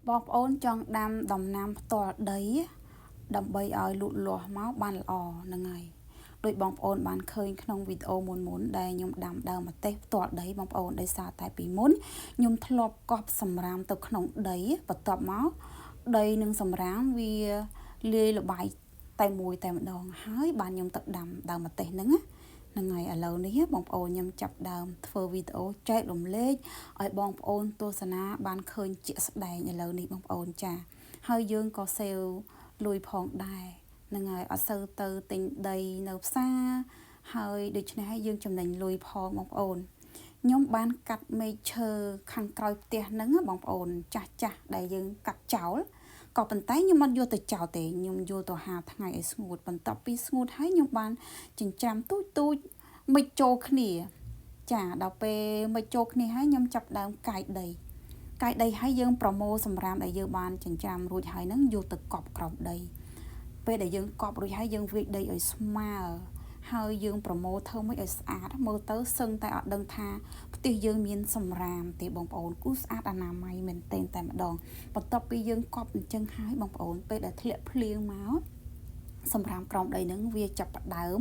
បងប្អូនចង់ដាំដំណាំផ្ទាល់ដីដើម្បីឲ្យលូតលាស់មកបានល្អហ្នឹងហើយដោយបងប្អូនបានឃើញក្នុងវីដេអូមុនដែលខ្ញុំដាំដើមម្ទេសផ្ទាល់ដីបងប្អូនដោយសារតែពីមុនខ្ញុំធ្លាប់កប់សម្រាមទៅក្នុងដីបន្ទាប់មកដីនឹងសម្រាមវាលាយល្បាយតែមួយតែម្ដងហើយបានខ្ញុំទៅដាំដើមម្ទេសហ្នឹងហ្នឹងហើយឥឡូវនេះបងប្អូនខ្ញុំចាប់ដើមធ្វើវីដេអូចែករំលែកឲ្យបងប្អូនទស្សនាបានឃើញជាក់ស្ដែងឥឡូវនេះបងប្អូនចាហើយយើងក៏សេវលុយផងដែរហ្នឹងហើយអត់សូវទៅទិញដីនៅផ្សារហើយដូច្នេះយើងចំណេញលុយផងបងប្អូនខ្ញុំបានកាត់មែកឈើខាងក្រោយផ្ទះហ្នឹងបងប្អូនចាស់ដែលយើងកាត់ចោលក៏ប៉ុន្តែខ្ញុំអត់យកទៅចោលទេខ្ញុំយកទៅហាលថ្ងៃឲ្យស្ងួតបន្ទាប់ពីស្ងួតហើយខ្ញុំបានចិញ្ច្រាំទូចមិចចូលគ្នាចាដល់ពេលមិចចូលគ្នាហើយខ្ញុំចាប់ដើមកាយដីហើយយើងប្រមូលសម្រាមដែលយើងបានចិញ្ច្រាំរួចហើយហ្នឹងយកទៅកប់ក្រោមដីពេលដែលយើងកប់រួចហើយយើងវាយដីឲ្យស្មើហើយយើងប្រមូលធ្វើមិនឲ្យស្អាតមើលទៅសឹងតែអត់ដឹងថាផ្ទះយើងមានសម្រាមទេបងប្អូនគូស្អាតអនាម័យមែនតែម្ដងបន្ទាប់ពីយើងកប់អញ្ចឹងហើយបងប្អូនពេលដែលធ្លាក់ភ្លៀងមកសម្រាមក្រោមដីហ្នឹងវាចាប់ផ្ដើម